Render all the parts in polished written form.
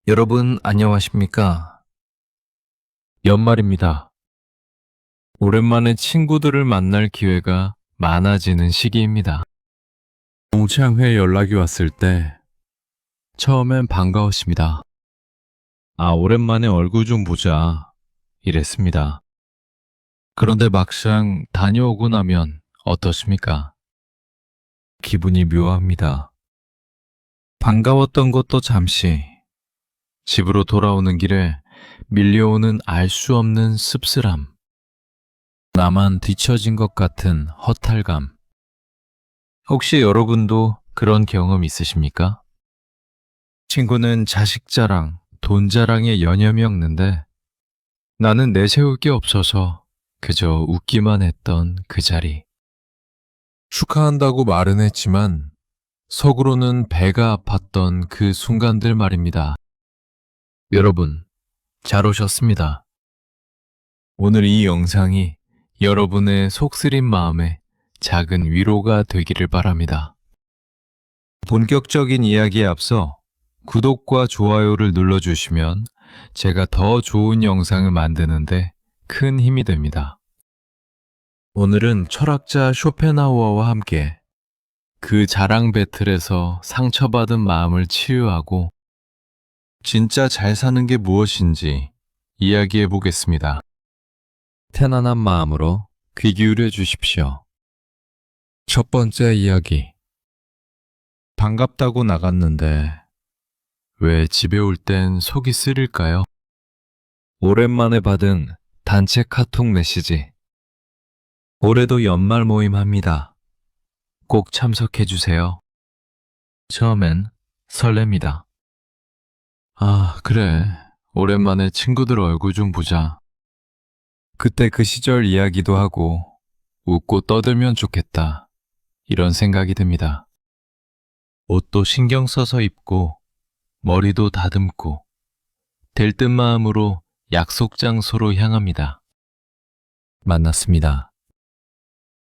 여러분 안녕하십니까? 연말입니다. 오랜만에 친구들을 만날 기회가 많아지는 시기입니다. 동창회 연락이 왔을 때 처음엔 반가웠습니다. 아, 오랜만에 얼굴 좀 보자. 이랬습니다. 그런데 막상 다녀오고 나면 어떻습니까? 기분이 묘합니다. 반가웠던 것도 잠시, 집으로 돌아오는 길에 밀려오는 알 수 없는 씁쓸함, 나만 뒤처진 것 같은 허탈감. 혹시 여러분도 그런 경험 있으십니까? 친구는 자식 자랑, 돈 자랑에 여념이 없는데 나는 내세울 게 없어서 그저 웃기만 했던 그 자리. 축하한다고 말은 했지만 속으로는 배가 아팠던 그 순간들 말입니다. 여러분, 잘 오셨습니다. 오늘 이 영상이 여러분의 속쓰린 마음에 작은 위로가 되기를 바랍니다. 본격적인 이야기에 앞서 구독과 좋아요를 눌러주시면 제가 더 좋은 영상을 만드는데 큰 힘이 됩니다. 오늘은 철학자 쇼펜하우어와 함께 그 자랑 배틀에서 상처받은 마음을 치유하고 진짜 잘 사는 게 무엇인지 이야기해 보겠습니다. 편안한 마음으로 귀 기울여 주십시오. 첫 번째 이야기. 반갑다고 나갔는데 왜 집에 올 땐 속이 쓰릴까요? 오랜만에 받은 단체 카톡 메시지. 올해도 연말 모임 합니다. 꼭 참석해 주세요. 처음엔 설렙니다. 아, 그래. 오랜만에 친구들 얼굴 좀 보자. 그때 그 시절 이야기도 하고 웃고 떠들면 좋겠다. 이런 생각이 듭니다. 옷도 신경 써서 입고 머리도 다듬고 들뜬 마음으로 약속 장소로 향합니다. 만났습니다.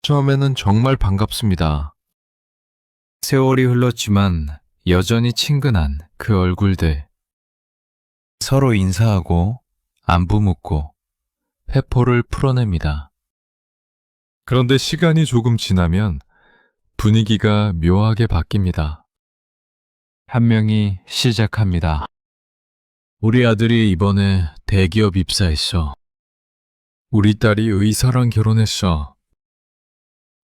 처음에는 정말 반갑습니다. 세월이 흘렀지만 여전히 친근한 그 얼굴들. 서로 인사하고 안부 묻고 회포를 풀어냅니다. 그런데 시간이 조금 지나면 분위기가 묘하게 바뀝니다. 한 명이 시작합니다. 우리 아들이 이번에 대기업 입사했어. 우리 딸이 의사랑 결혼했어.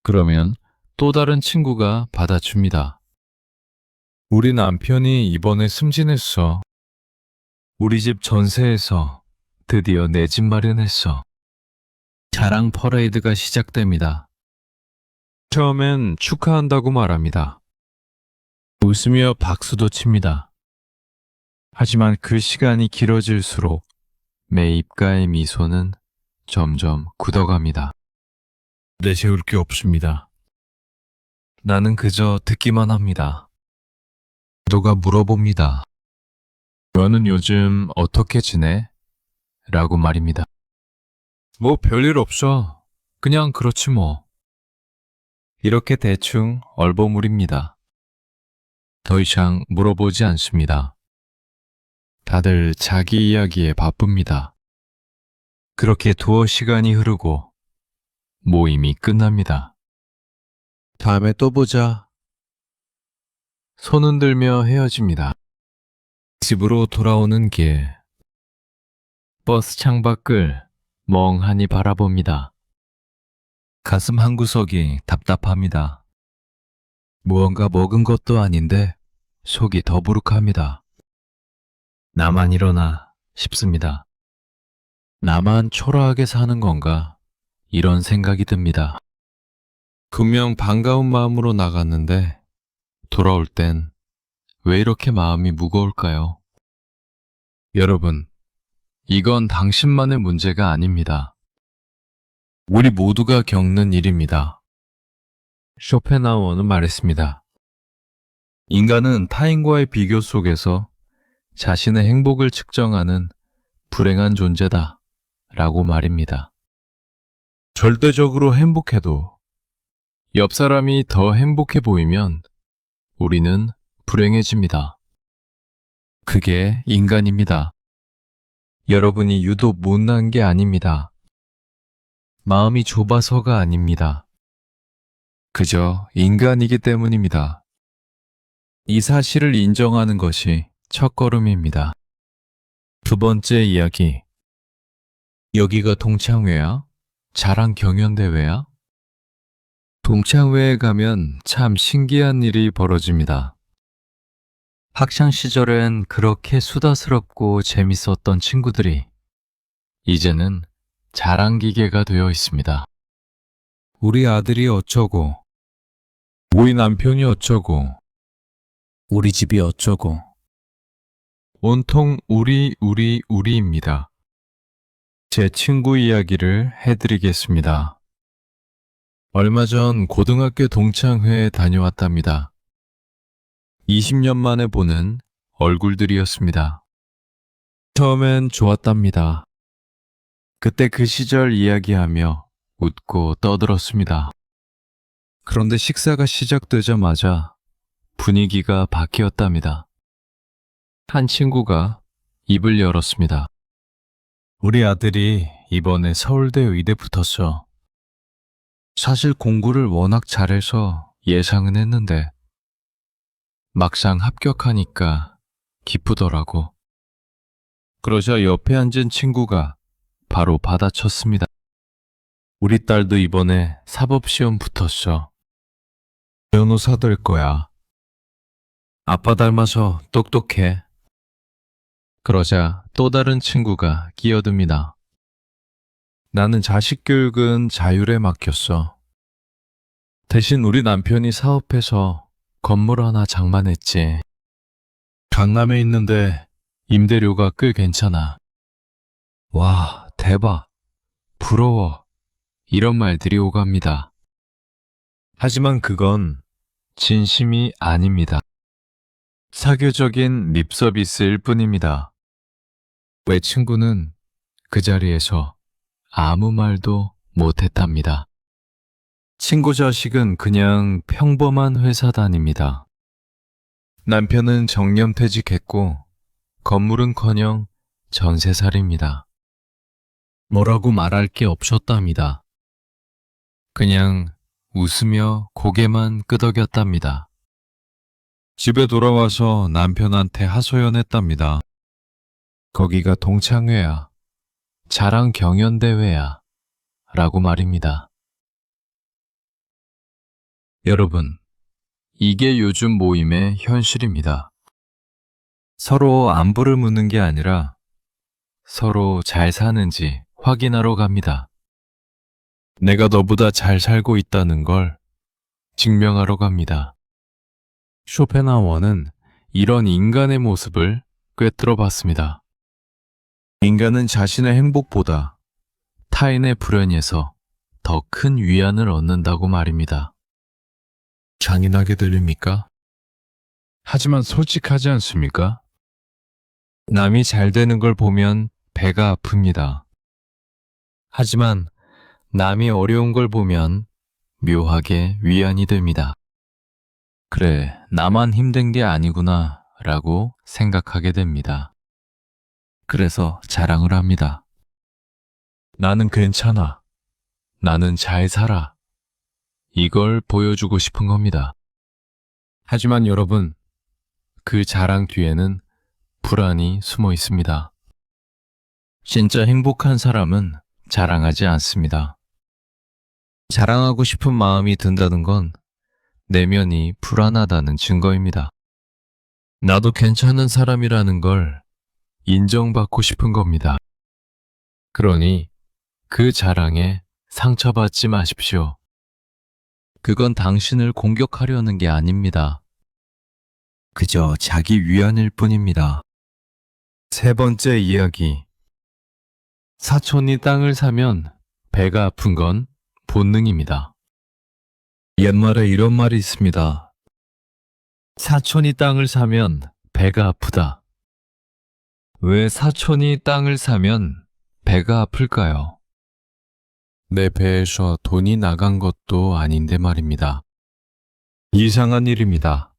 그러면 또 다른 친구가 받아줍니다. 우리 남편이 이번에 승진했어. 우리 집 전세에서 드디어 내 집 마련했어. 자랑 퍼레이드가 시작됩니다. 처음엔 축하한다고 말합니다. 웃으며 박수도 칩니다. 하지만 그 시간이 길어질수록 내 입가의 미소는 점점 굳어갑니다. 내세울 게 없습니다. 나는 그저 듣기만 합니다. 누가 물어봅니다. 너는 요즘 어떻게 지내? 라고 말입니다. 뭐 별일 없어. 그냥 그렇지 뭐. 이렇게 대충 얼버무립니다. 더 이상 물어보지 않습니다. 다들 자기 이야기에 바쁩니다. 그렇게 두어 시간이 흐르고 모임이 끝납니다. 다음에 또 보자. 손 흔들며 헤어집니다. 집으로 돌아오는 길. 버스 창밖을 멍하니 바라봅니다. 가슴 한구석이 답답합니다. 무언가 먹은 것도 아닌데 속이 더부룩합니다. 나만 이러나 싶습니다. 나만 초라하게 사는 건가? 이런 생각이 듭니다. 분명 반가운 마음으로 나갔는데 돌아올 땐 왜 이렇게 마음이 무거울까요? 여러분, 이건 당신만의 문제가 아닙니다. 우리 모두가 겪는 일입니다. 쇼펜하우어는 말했습니다. 인간은 타인과의 비교 속에서 자신의 행복을 측정하는 불행한 존재다 라고 말입니다. 절대적으로 행복해도 옆 사람이 더 행복해 보이면 우리는 불행해집니다. 그게 인간입니다. 여러분이 유독 못난 게 아닙니다. 마음이 좁아서가 아닙니다. 그저 인간이기 때문입니다. 이 사실을 인정하는 것이 첫걸음입니다. 두 번째 이야기. 여기가 동창회야? 자랑 경연대회야? 동창회에 가면 참 신기한 일이 벌어집니다. 학창 시절엔 그렇게 수다스럽고 재밌었던 친구들이 이제는 자랑 기계가 되어 있습니다. 우리 아들이 어쩌고, 우리 남편이 어쩌고, 우리 집이 어쩌고. 온통 우리입니다. 제 친구 이야기를 해드리겠습니다. 얼마 전 고등학교 동창회에 다녀왔답니다. 20년 만에 보는 얼굴들이었습니다. 처음엔 좋았답니다. 그때 그 시절 이야기하며 웃고 떠들었습니다. 그런데 식사가 시작되자마자 분위기가 바뀌었답니다. 한 친구가 입을 열었습니다. 우리 아들이 이번에 서울대 의대 붙었어. 사실 공부를 워낙 잘해서 예상은 했는데 막상 합격하니까 기쁘더라고. 그러자 옆에 앉은 친구가 바로 받아쳤습니다. 우리 딸도 이번에 사법시험 붙었어. 변호사 될 거야. 아빠 닮아서 똑똑해. 그러자 또 다른 친구가 끼어듭니다. 나는 자식 교육은 자율에 맡겼어. 대신 우리 남편이 사업해서 건물 하나 장만했지. 강남에 있는데 임대료가 꽤 괜찮아. 와, 대박. 부러워. 이런 말들이 오갑니다. 하지만 그건 진심이 아닙니다. 사교적인 립 서비스일 뿐입니다. 왜 친구는 그 자리에서 아무 말도 못했답니다. 친구 자식은 그냥 평범한 회사 다닙니다. 남편은 정년퇴직했고 건물은커녕 전세살입니다. 뭐라고 말할 게 없었답니다. 그냥 웃으며 고개만 끄덕였답니다. 집에 돌아와서 남편한테 하소연했답니다. 거기가 동창회야. 자랑 경연대회야. 라고 말입니다. 여러분, 이게 요즘 모임의 현실입니다. 서로 안부를 묻는 게 아니라 서로 잘 사는지 확인하러 갑니다. 내가 너보다 잘 살고 있다는 걸 증명하러 갑니다. 쇼펜하워는 이런 인간의 모습을 꿰뚫어 봤습니다. 인간은 자신의 행복보다 타인의 불행에서 더 큰 위안을 얻는다고 말입니다. 잔인하게 들립니까? 하지만 솔직하지 않습니까? 남이 잘 되는 걸 보면 배가 아픕니다. 하지만 남이 어려운 걸 보면 묘하게 위안이 됩니다. 그래, 나만 힘든 게 아니구나 라고 생각하게 됩니다. 그래서 자랑을 합니다. 나는 괜찮아. 나는 잘 살아. 이걸 보여주고 싶은 겁니다. 하지만 여러분, 그 자랑 뒤에는 불안이 숨어 있습니다. 진짜 행복한 사람은 자랑하지 않습니다. 자랑하고 싶은 마음이 든다는 건 내면이 불안하다는 증거입니다. 나도 괜찮은 사람이라는 걸 인정받고 싶은 겁니다. 그러니 그 자랑에 상처받지 마십시오. 그건 당신을 공격하려는 게 아닙니다. 그저 자기 위안일 뿐입니다. 세 번째 이야기. 사촌이 땅을 사면 배가 아픈 건 본능입니다. 옛말에 이런 말이 있습니다. 사촌이 땅을 사면 배가 아프다. 왜 사촌이 땅을 사면 배가 아플까요? 내 배에서 돈이 나간 것도 아닌데 말입니다. 이상한 일입니다.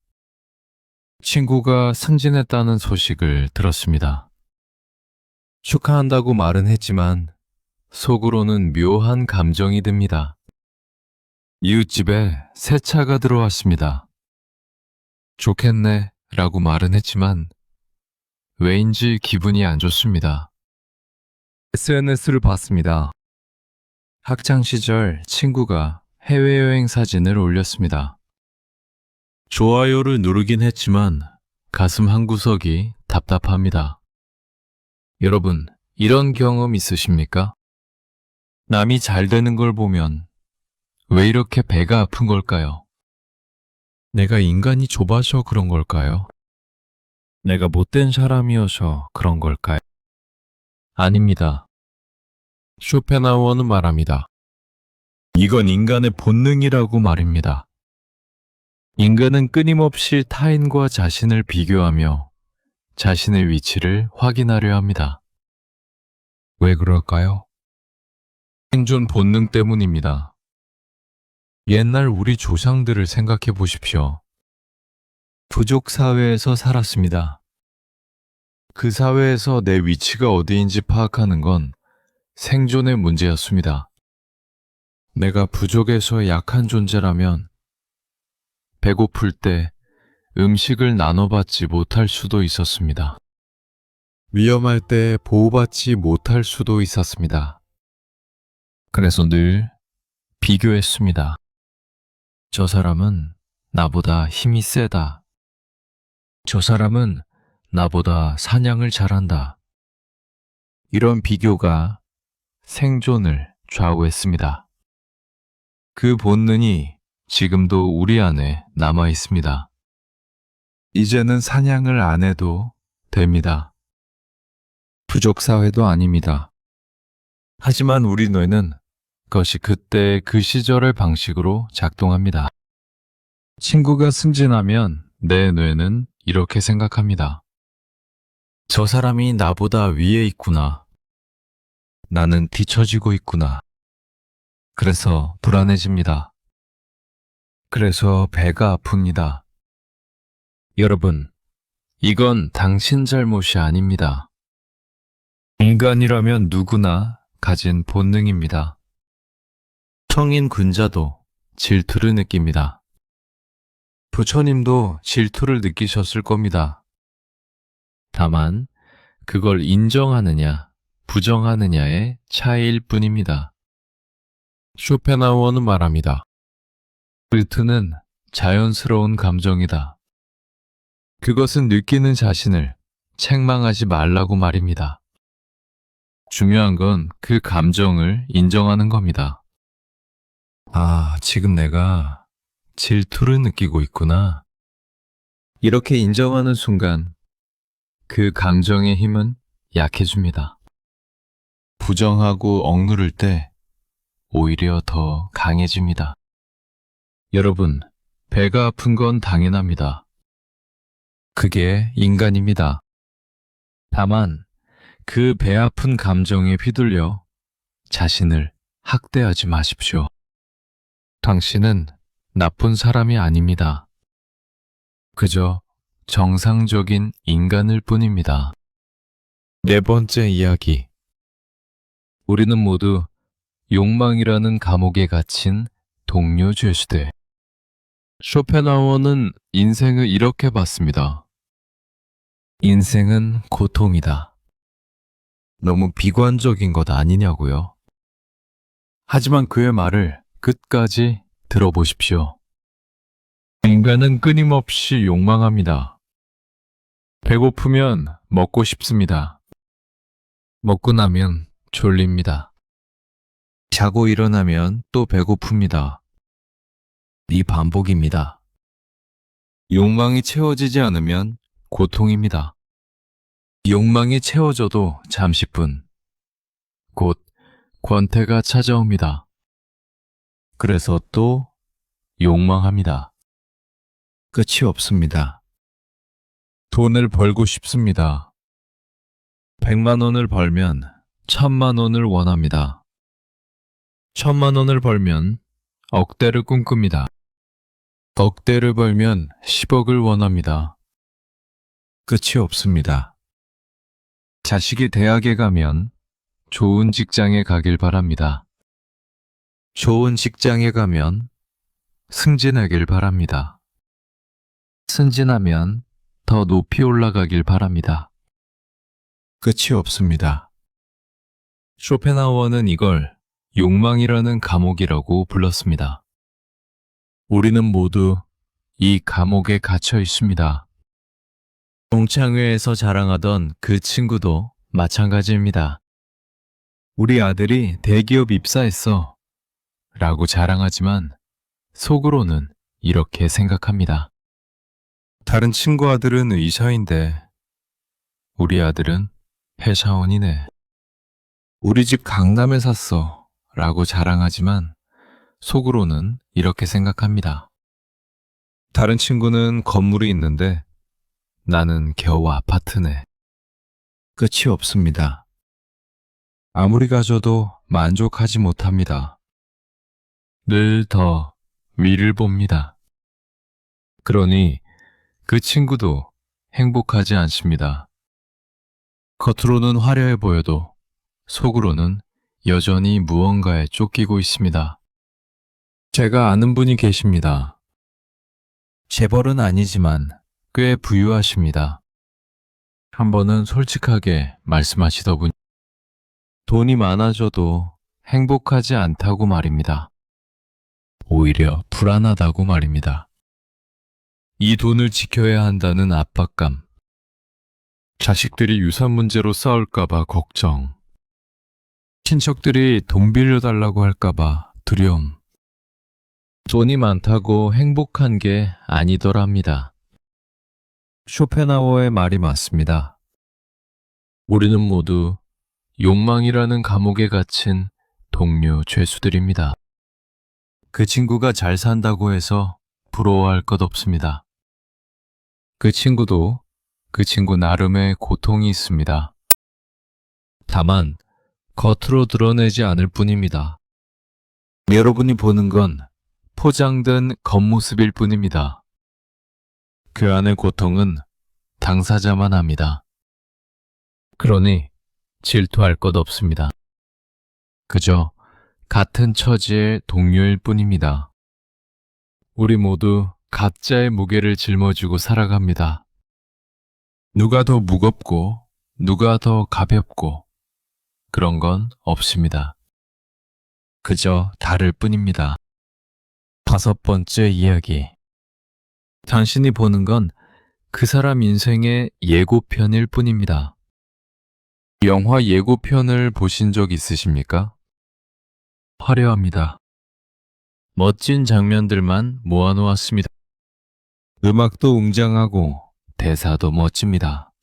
친구가 승진했다는 소식을 들었습니다. 축하한다고 말은 했지만 속으로는 묘한 감정이 듭니다. 이웃집에 새 차가 들어왔습니다. 좋겠네 라고 말은 했지만 왜인지 기분이 안 좋습니다. SNS를 봤습니다. 학창시절 친구가 해외여행 사진을 올렸습니다. 좋아요를 누르긴 했지만 가슴 한구석이 답답합니다. 여러분, 이런 경험 있으십니까? 남이 잘 되는 걸 보면 왜 이렇게 배가 아픈 걸까요? 내가 인간이 좁아서 그런 걸까요? 내가 못된 사람이어서 그런 걸까요? 아닙니다. 쇼펜하우어는 말합니다. 이건 인간의 본능이라고 말입니다. 인간은 끊임없이 타인과 자신을 비교하며 자신의 위치를 확인하려 합니다. 왜 그럴까요? 생존 본능 때문입니다. 옛날 우리 조상들을 생각해 보십시오. 부족 사회에서 살았습니다. 그 사회에서 내 위치가 어디인지 파악하는 건 생존의 문제였습니다. 내가 부족해서 약한 존재라면 배고플 때 음식을 나눠받지 못할 수도 있었습니다. 위험할 때 보호받지 못할 수도 있었습니다. 그래서 늘 비교했습니다. 저 사람은 나보다 힘이 세다. 저 사람은 나보다 사냥을 잘한다. 이런 비교가 생존을 좌우했습니다. 그 본능이 지금도 우리 안에 남아 있습니다. 이제는 사냥을 안 해도 됩니다. 부족 사회도 아닙니다. 하지만 우리 뇌는 그것이 그때 그 시절의 방식으로 작동합니다. 친구가 승진하면 내 뇌는 이렇게 생각합니다. 저 사람이 나보다 위에 있구나. 나는 뒤처지고 있구나. 그래서 불안해집니다. 그래서 배가 아픕니다. 여러분, 이건 당신 잘못이 아닙니다. 인간이라면 누구나 가진 본능입니다. 성인 군자도 질투를 느낍니다. 부처님도 질투를 느끼셨을 겁니다. 다만 그걸 인정하느냐, 부정하느냐의 차이일 뿐입니다. 쇼펜하우어는 말합니다. 질투는 자연스러운 감정이다. 그것은 느끼는 자신을 책망하지 말라고 말입니다. 중요한 건 그 감정을 인정하는 겁니다. 아, 지금 내가 질투를 느끼고 있구나. 이렇게 인정하는 순간 그 감정의 힘은 약해집니다. 부정하고 억누를 때 오히려 더 강해집니다. 여러분, 배가 아픈 건 당연합니다. 그게 인간입니다. 다만 그 배 아픈 감정에 휘둘려 자신을 학대하지 마십시오. 당신은 나쁜 사람이 아닙니다. 그저 정상적인 인간일 뿐입니다. 네 번째 이야기. 우리는 모두 욕망이라는 감옥에 갇힌 동료 죄수들. 쇼펜하우어는 인생을 이렇게 봤습니다. 인생은 고통이다. 너무 비관적인 것 아니냐고요? 하지만 그의 말을 끝까지 들어보십시오. 인간은 끊임없이 욕망합니다. 배고프면 먹고 싶습니다. 먹고 나면 졸립니다. 자고 일어나면 또 배고픕니다. 이 반복입니다. 욕망이 채워지지 않으면 고통입니다. 욕망이 채워져도 잠시뿐. 곧 권태가 찾아옵니다. 그래서 또 욕망합니다. 끝이 없습니다. 돈을 벌고 싶습니다. 100만 원을 벌면 1000만 원을 원합니다. 1000만 원을 벌면 억대를 꿈꿉니다. 억대를 벌면 10억을 원합니다. 끝이 없습니다. 자식이 대학에 가면 좋은 직장에 가길 바랍니다. 좋은 직장에 가면 승진하길 바랍니다. 승진하면 더 높이 올라가길 바랍니다. 끝이 없습니다. 쇼펜하우어는 이걸 욕망이라는 감옥이라고 불렀습니다. 우리는 모두 이 감옥에 갇혀 있습니다. 동창회에서 자랑하던 그 친구도 마찬가지입니다. 우리 아들이 대기업 입사했어 라고 자랑하지만 속으로는 이렇게 생각합니다. 다른 친구 아들은 의사인데 우리 아들은 회사원이네. 우리 집 강남에 샀어 라고 자랑하지만 속으로는 이렇게 생각합니다. 다른 친구는 건물이 있는데 나는 겨우 아파트네. 끝이 없습니다. 아무리 가져도 만족하지 못합니다. 늘 더 위를 봅니다. 그러니 그 친구도 행복하지 않습니다. 겉으로는 화려해 보여도 속으로는 여전히 무언가에 쫓기고 있습니다. 제가 아는 분이 계십니다. 재벌은 아니지만 꽤 부유하십니다. 한 번은 솔직하게 말씀하시더군요. 돈이 많아져도 행복하지 않다고 말입니다. 오히려 불안하다고 말입니다. 이 돈을 지켜야 한다는 압박감, 자식들이 유산 문제로 싸울까봐 걱정, 친척들이 돈 빌려달라고 할까봐 두려움, 돈이 많다고 행복한 게 아니더랍니다. 쇼펜하우어의 말이 맞습니다. 우리는 모두 욕망이라는 감옥에 갇힌 동료 죄수들입니다. 그 친구가 잘 산다고 해서 부러워할 것 없습니다. 그 친구도 그 친구 나름의 고통이 있습니다. 다만 겉으로 드러내지 않을 뿐입니다. 여러분이 보는 건 포장된 겉모습일 뿐입니다. 그 안의 고통은 당사자만 압니다. 그러니 질투할 것 없습니다. 그저 같은 처지의 동료일 뿐입니다. 우리 모두 각자의 무게를 짊어지고 살아갑니다. 누가 더 무겁고 누가 더 가볍고 그런 건 없습니다. 그저 다를 뿐입니다. 5번째 이야기. 당신이 보는 건 그 사람 인생의 예고편일 뿐입니다. 영화 예고편을 보신 적 있으십니까? 화려합니다. 멋진 장면들만 모아놓았습니다. 음악도 웅장하고 대사도 멋집니다.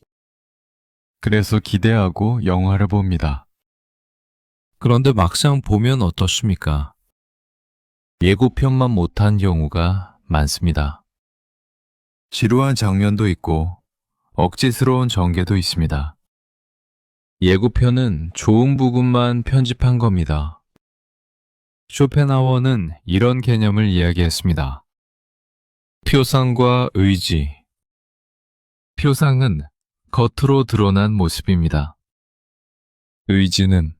그래서 기대하고 영화를 봅니다. 그런데 막상 보면 어떻습니까? 예고편만 못한 경우가 많습니다. 지루한 장면도 있고 억지스러운 전개도 있습니다. 예고편은 좋은 부분만 편집한 겁니다. 쇼펜하우어는 이런 개념을 이야기했습니다. 표상과 의지. 표상은 겉으로 드러난 모습입니다. 의지는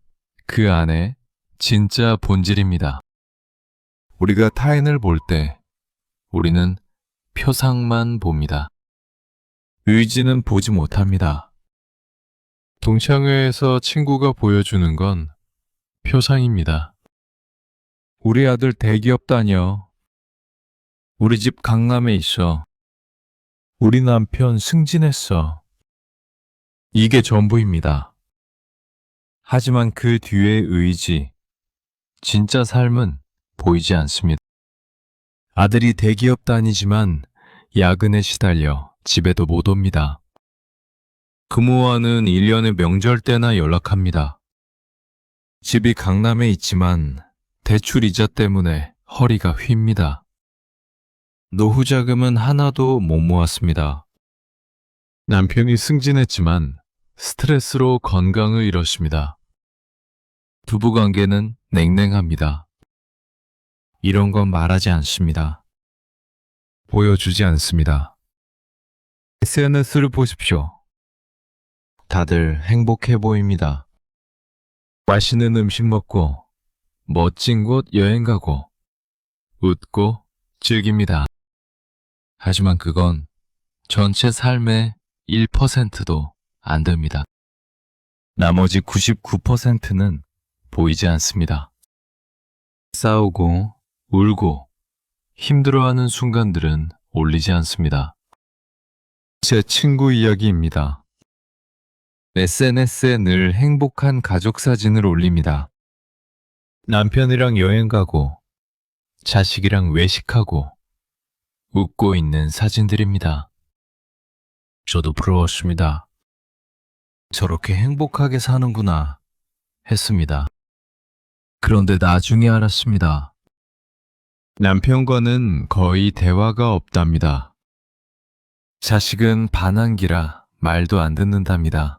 그 안에 진짜 본질입니다. 우리가 타인을 볼 때 우리는 표상만 봅니다. 의지는 보지 못합니다. 동창회에서 친구가 보여주는 건 표상입니다. 우리 아들 대기업 다녀. 우리 집 강남에 있어. 우리 남편 승진했어. 이게 전부입니다. 하지만 그 뒤의 의지, 진짜 삶은 보이지 않습니다. 아들이 대기업 다니지만 야근에 시달려 집에도 못 옵니다. 부모와는 1년에 명절 때나 연락합니다. 집이 강남에 있지만 대출 이자 때문에 허리가 휩니다. 노후 자금은 하나도 못 모았습니다. 남편이 승진했지만 스트레스로 건강을 잃었습니다. 부부관계는 냉랭합니다. 이런 건 말하지 않습니다. 보여주지 않습니다. SNS를 보십시오. 다들 행복해 보입니다. 맛있는 음식 먹고, 멋진 곳 여행 가고, 웃고 즐깁니다. 하지만 그건 전체 삶의 1%도 안 됩니다. 나머지 99%는 보이지 않습니다. 싸우고, 울고, 힘들어하는 순간들은 올리지 않습니다. 제 친구 이야기입니다. SNS에 늘 행복한 가족 사진을 올립니다. 남편이랑 여행 가고, 자식이랑 외식하고, 웃고 있는 사진들입니다. 저도 부러웠습니다. 저렇게 행복하게 사는구나 했습니다. 그런데 나중에 알았습니다. 남편과는 거의 대화가 없답니다. 자식은 반항기라 말도 안 듣는답니다.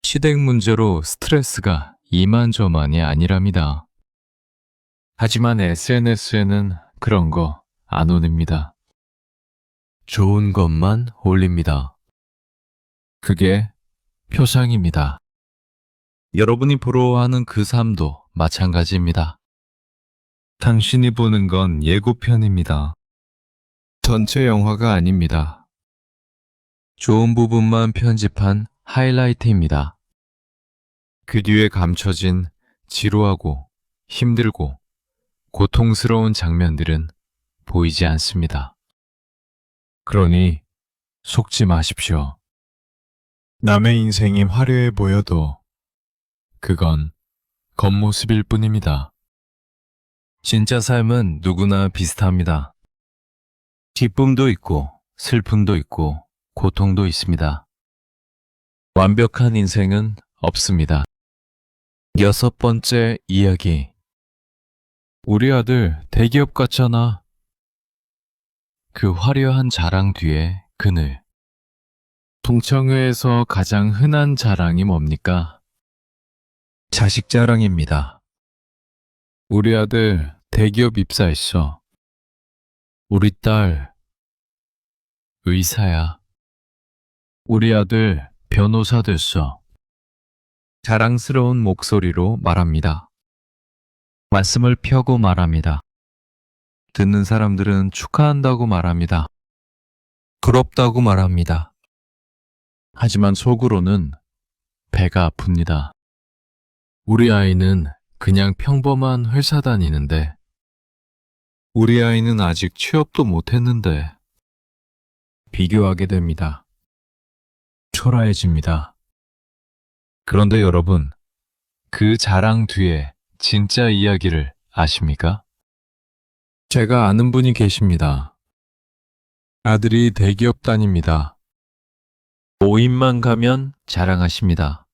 시댁 문제로 스트레스가 이만저만이 아니랍니다. 하지만 SNS에는 그런 거 안 올립니다. 좋은 것만 올립니다. 그게 표상입니다. 여러분이 부러워하는 그 삶도 마찬가지입니다. 당신이 보는 건 예고편입니다. 전체 영화가 아닙니다. 좋은 부분만 편집한 하이라이트입니다. 그 뒤에 감춰진 지루하고 힘들고 고통스러운 장면들은 보이지 않습니다. 그러니 속지 마십시오. 남의 인생이 화려해 보여도 그건 겉모습일 뿐입니다. 진짜 삶은 누구나 비슷합니다. 기쁨도 있고 슬픔도 있고 고통도 있습니다. 완벽한 인생은 없습니다. 6번째 이야기. 우리 아들 대기업 갔잖아. 그 화려한 자랑 뒤에 그늘. 동창회에서 가장 흔한 자랑이 뭡니까? 자식 자랑입니다. 우리 아들 대기업 입사했어. 우리 딸 의사야. 우리 아들 변호사 됐어. 자랑스러운 목소리로 말합니다. 말씀을 펴고 말합니다. 듣는 사람들은 축하한다고 말합니다. 부럽다고 말합니다. 하지만 속으로는 배가 아픕니다. 우리 아이는 그냥 평범한 회사 다니는데, 우리 아이는 아직 취업도 못했는데, 비교하게 됩니다. 초라해집니다. 그런데 여러분, 그 자랑 뒤에 진짜 이야기를 아십니까? 제가 아는 분이 계십니다. 아들이 대기업 다닙니다. 모임만 가면 자랑하십니다.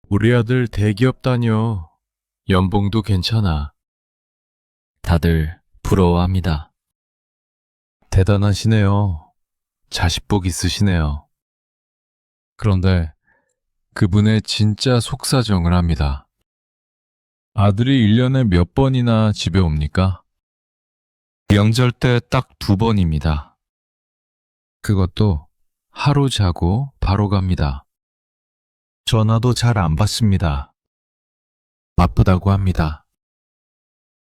우리 아들 대기업 다녀. 연봉도 괜찮아. 다들 부러워합니다. 대단하시네요. 자식복 있으시네요. 그런데 그분의 진짜 속사정을 합니다. 아들이 1년에 몇 번이나 집에 옵니까? 명절 때 딱 2번입니다. 그것도 하루 자고 바로 갑니다. 전화도 잘 안 받습니다. 바쁘다고 합니다.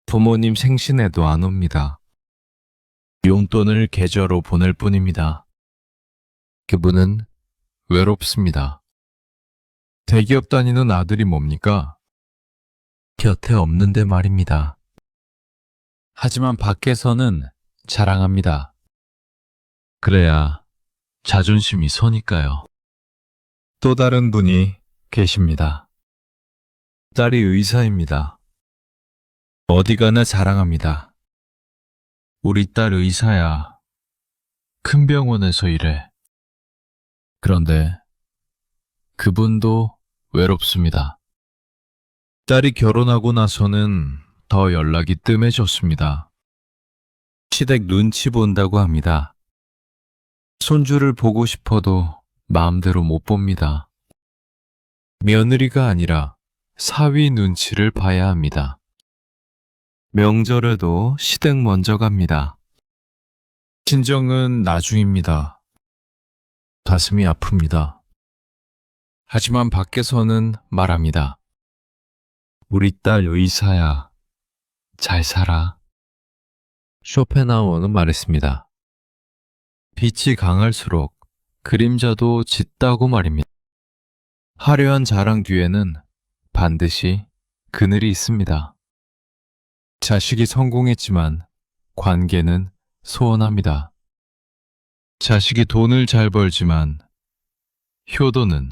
부모님 생신에도 안 옵니다. 용돈을 계좌로 보낼 뿐입니다. 그분은 외롭습니다. 대기업 다니는 아들이 뭡니까? 곁에 없는데 말입니다. 하지만 밖에서는 자랑합니다. 그래야 자존심이 서니까요. 또 다른 분이 계십니다. 딸이 의사입니다. 어디 가나 자랑합니다. 우리 딸 의사야. 큰 병원에서 일해. 그런데 그분도 외롭습니다. 딸이 결혼하고 나서는 더 연락이 뜸해졌습니다. 시댁 눈치 본다고 합니다. 손주를 보고 싶어도 마음대로 못 봅니다. 며느리가 아니라 사위 눈치를 봐야 합니다. 명절에도 시댁 먼저 갑니다. 친정은 나중입니다. 가슴이 아픕니다. 하지만 밖에서는 말합니다. 우리 딸 의사야. 잘 살아. 쇼펜하우어는 말했습니다. 빛이 강할수록 그림자도 짙다고 말입니다. 화려한 자랑 뒤에는 반드시 그늘이 있습니다. 자식이 성공했지만 관계는 소원합니다. 자식이 돈을 잘 벌지만 효도는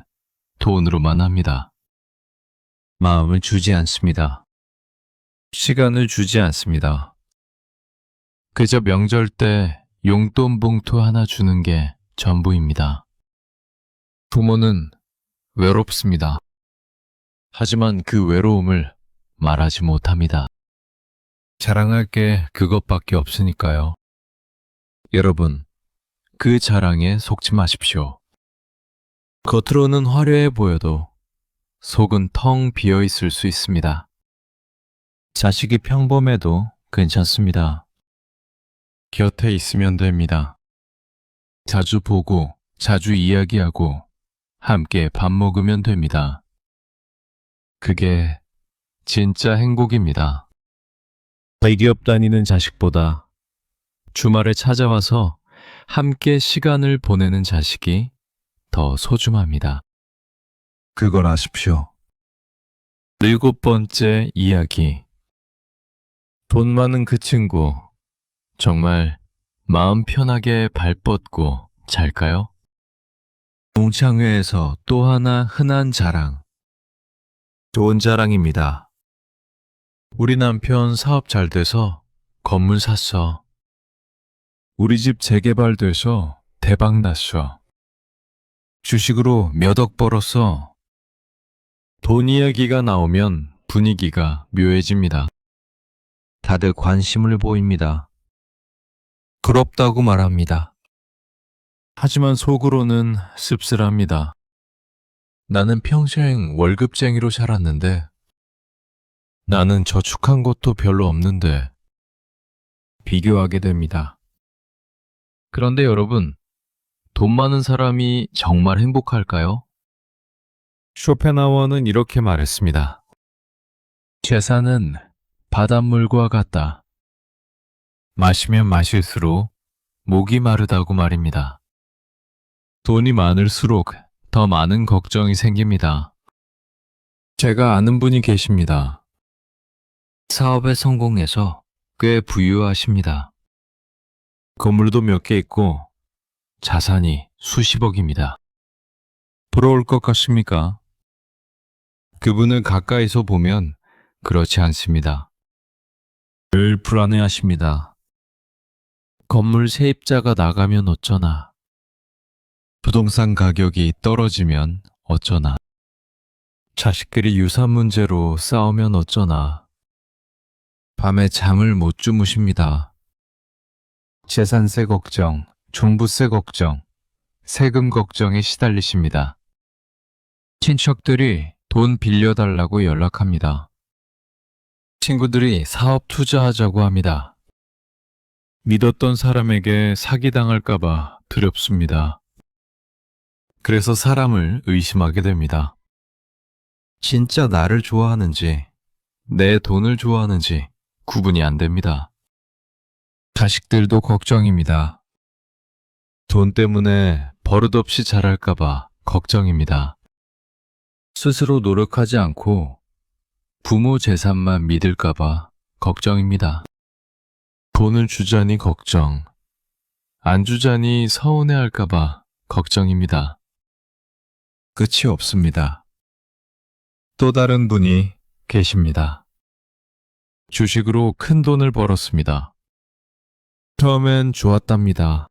돈으로만 합니다. 마음을 주지 않습니다. 시간을 주지 않습니다. 그저 명절 때 용돈 봉투 하나 주는 게 전부입니다. 부모는 외롭습니다. 하지만 그 외로움을 말하지 못합니다. 자랑할 게 그것밖에 없으니까요. 여러분, 그 자랑에 속지 마십시오. 겉으로는 화려해 보여도 속은 텅 비어 있을 수 있습니다. 자식이 평범해도 괜찮습니다. 곁에 있으면 됩니다. 자주 보고, 자주 이야기하고, 함께 밥 먹으면 됩니다. 그게 진짜 행복입니다. 대기업 다니는 자식보다 주말에 찾아와서 함께 시간을 보내는 자식이 더 소중합니다. 그걸 아십시오. 7번째 이야기. 돈 많은 그 친구, 정말 마음 편하게 발 뻗고 잘까요? 동창회에서 또 하나 흔한 자랑. 좋은 자랑입니다. 우리 남편 사업 잘 돼서 건물 샀어. 우리 집 재개발돼서 대박 났어. 주식으로 몇 억 벌었어. 돈 이야기가 나오면 분위기가 묘해집니다. 다들 관심을 보입니다. 부럽다고 말합니다. 하지만 속으로는 씁쓸합니다. 나는 평생 월급쟁이로 살았는데, 나는 저축한 것도 별로 없는데, 비교하게 됩니다. 그런데 여러분, 돈 많은 사람이 정말 행복할까요? 쇼펜하우어는 이렇게 말했습니다. 재산은 바닷물과 같다. 마시면 마실수록 목이 마르다고 말입니다. 돈이 많을수록 더 많은 걱정이 생깁니다. 제가 아는 분이 계십니다. 사업에 성공해서 꽤 부유하십니다. 건물도 몇 개 있고 자산이 수십억입니다. 부러울 것 같습니까? 그분을 가까이서 보면 그렇지 않습니다. 늘 불안해하십니다. 건물 세입자가 나가면 어쩌나. 부동산 가격이 떨어지면 어쩌나. 자식들이 유산 문제로 싸우면 어쩌나. 밤에 잠을 못 주무십니다. 재산세 걱정, 종부세 걱정, 세금 걱정에 시달리십니다. 친척들이 돈 빌려달라고 연락합니다. 친구들이 사업 투자하자고 합니다. 믿었던 사람에게 사기당할까봐 두렵습니다. 그래서 사람을 의심하게 됩니다. 진짜 나를 좋아하는지, 내 돈을 좋아하는지 구분이 안 됩니다. 자식들도 걱정입니다. 돈 때문에 버릇없이 자랄까봐 걱정입니다. 스스로 노력하지 않고 부모 재산만 믿을까봐 걱정입니다. 돈을 주자니 걱정, 안 주자니 서운해할까봐 걱정입니다. 끝이 없습니다. 또 다른 분이 계십니다. 주식으로 큰 돈을 벌었습니다. 처음엔 좋았답니다.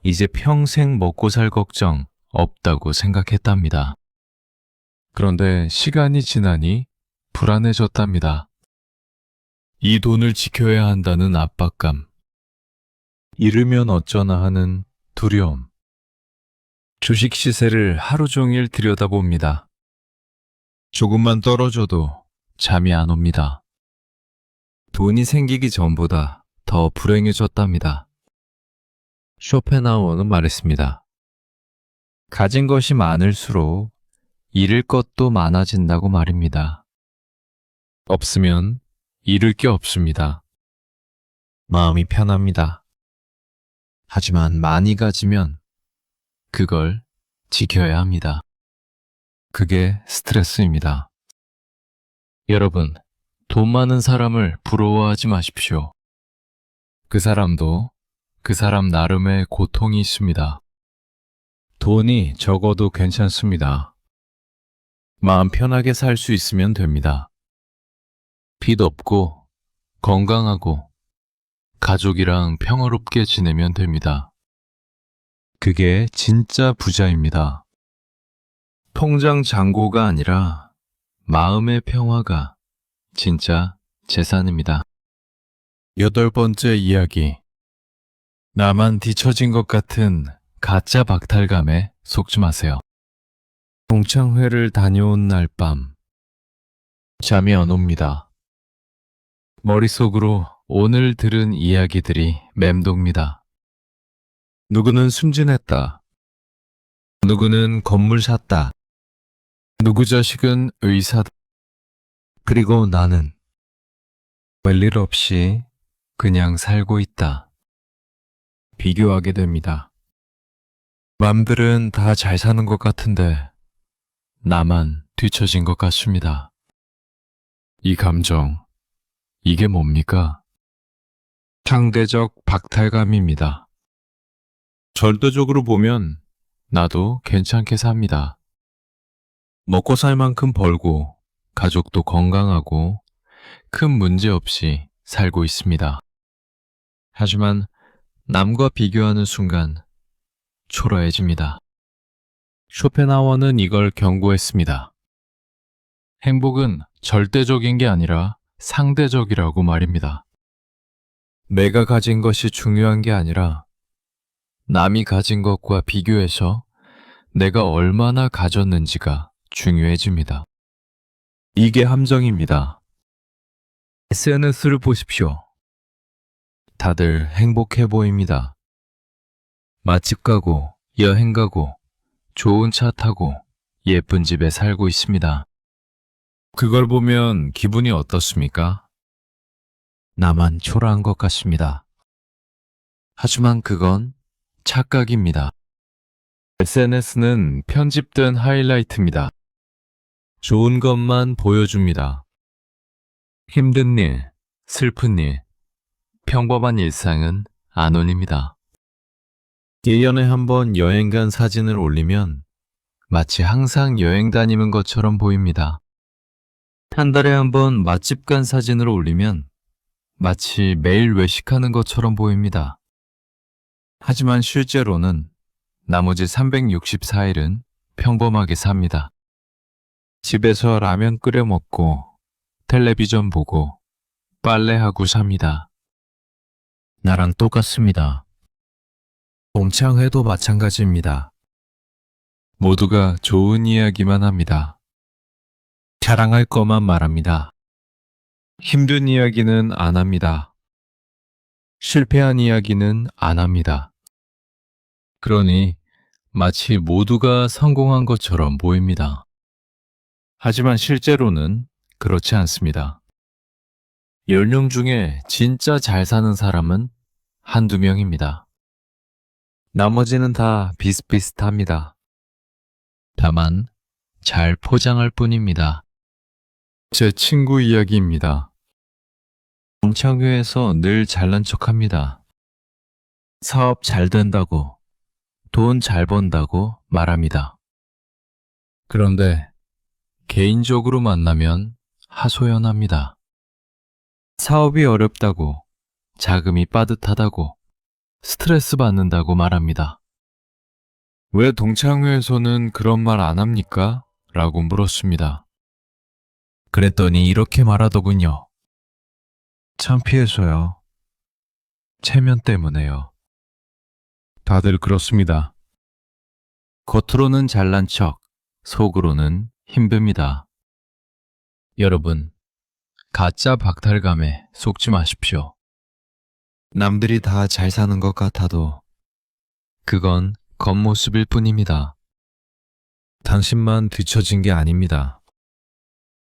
이제 평생 먹고 살 걱정 없다고 생각했답니다. 그런데 시간이 지나니 불안해졌답니다. 이 돈을 지켜야 한다는 압박감, 잃으면 어쩌나 하는 두려움. 주식 시세를 하루 종일 들여다봅니다. 조금만 떨어져도 잠이 안 옵니다. 돈이 생기기 전보다 더 불행해졌답니다. 쇼펜하우어는 말했습니다. 가진 것이 많을수록 잃을 것도 많아진다고 말입니다. 없으면 잃을 게 없습니다. 마음이 편합니다. 하지만 많이 가지면 그걸 지켜야 합니다. 그게 스트레스입니다. 여러분, 돈 많은 사람을 부러워하지 마십시오. 그 사람도 그 사람 나름의 고통이 있습니다. 돈이 적어도 괜찮습니다. 마음 편하게 살 수 있으면 됩니다. 빚 없고 건강하고 가족이랑 평화롭게 지내면 됩니다. 그게 진짜 부자입니다. 통장 잔고가 아니라 마음의 평화가 진짜 재산입니다. 8번째 이야기. 나만 뒤처진 것 같은 가짜 박탈감에 속지 마세요. 동창회를 다녀온 날 밤, 잠이 안 옵니다. 머릿속으로 오늘 들은 이야기들이 맴돕니다. 누구는 숨진했다. 누구는 건물 샀다. 누구 자식은 의사다. 그리고 나는 별일 없이 그냥 살고 있다. 비교하게 됩니다. 남들은 다 잘 사는 것 같은데 나만 뒤처진 것 같습니다. 이 감정, 이게 뭡니까? 상대적 박탈감입니다. 절대적으로 보면 나도 괜찮게 삽니다. 먹고 살 만큼 벌고 가족도 건강하고 큰 문제 없이 살고 있습니다. 하지만 남과 비교하는 순간 초라해집니다. 쇼펜하워는 이걸 경고했습니다. 행복은 절대적인 게 아니라 상대적이라고 말입니다. 내가 가진 것이 중요한 게 아니라 남이 가진 것과 비교해서 내가 얼마나 가졌는지가 중요해집니다. 이게 함정입니다. SNS를 보십시오. 다들 행복해 보입니다. 맛집 가고, 여행 가고, 좋은 차 타고, 예쁜 집에 살고 있습니다. 그걸 보면 기분이 어떻습니까? 나만 초라한 것 같습니다. 하지만 그건 착각입니다. SNS는 편집된 하이라이트입니다. 좋은 것만 보여줍니다. 힘든 일, 슬픈 일, 평범한 일상은 안 올립니다. 1년에 한 번 여행 간 사진을 올리면 마치 항상 여행 다니는 것처럼 보입니다. 한 달에 한 번 맛집 간 사진을 올리면 마치 매일 외식하는 것처럼 보입니다. 하지만 실제로는 나머지 364일은 평범하게 삽니다. 집에서 라면 끓여 먹고 텔레비전 보고 빨래하고 삽니다. 나랑 똑같습니다. 동창회도 마찬가지입니다. 모두가 좋은 이야기만 합니다. 자랑할 것만 말합니다. 힘든 이야기는 안 합니다. 실패한 이야기는 안 합니다. 그러니 마치 모두가 성공한 것처럼 보입니다. 하지만 실제로는 그렇지 않습니다. 10명 중에 진짜 잘 사는 사람은 한두 명입니다. 나머지는 다 비슷비슷합니다. 다만 잘 포장할 뿐입니다. 제 친구 이야기입니다. 동창회에서 늘 잘난 척합니다. 사업 잘 된다고, 돈 잘 번다고 말합니다. 그런데 개인적으로 만나면 하소연합니다. 사업이 어렵다고, 자금이 빠듯하다고, 스트레스 받는다고 말합니다. 왜 동창회에서는 그런 말 안 합니까? 라고 물었습니다. 그랬더니 이렇게 말하더군요. 창피해서요. 체면 때문에요. 다들 그렇습니다. 겉으로는 잘난 척, 속으로는 힘듭니다. 여러분, 가짜 박탈감에 속지 마십시오. 남들이 다 잘 사는 것 같아도 그건 겉모습일 뿐입니다. 당신만 뒤처진 게 아닙니다.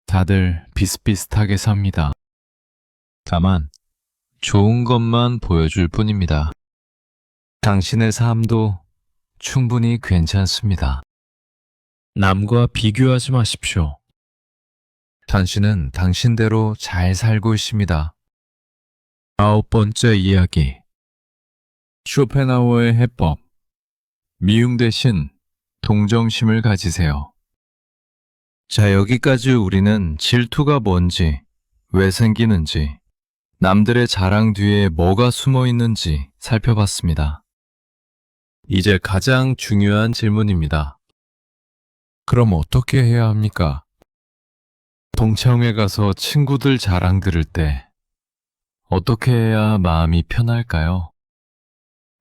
다들 비슷비슷하게 삽니다. 다만 좋은 것만 보여줄 뿐입니다. 당신의 삶도 충분히 괜찮습니다. 남과 비교하지 마십시오. 당신은 당신대로 잘 살고 있습니다. 9번째 이야기. 쇼펜하우어의 해법. 미움 대신 동정심을 가지세요. 자, 여기까지 우리는 질투가 뭔지, 왜 생기는지, 남들의 자랑 뒤에 뭐가 숨어 있는지 살펴봤습니다. 이제 가장 중요한 질문입니다. 그럼 어떻게 해야 합니까? 동창회 가서 친구들 자랑 들을 때 어떻게 해야 마음이 편할까요?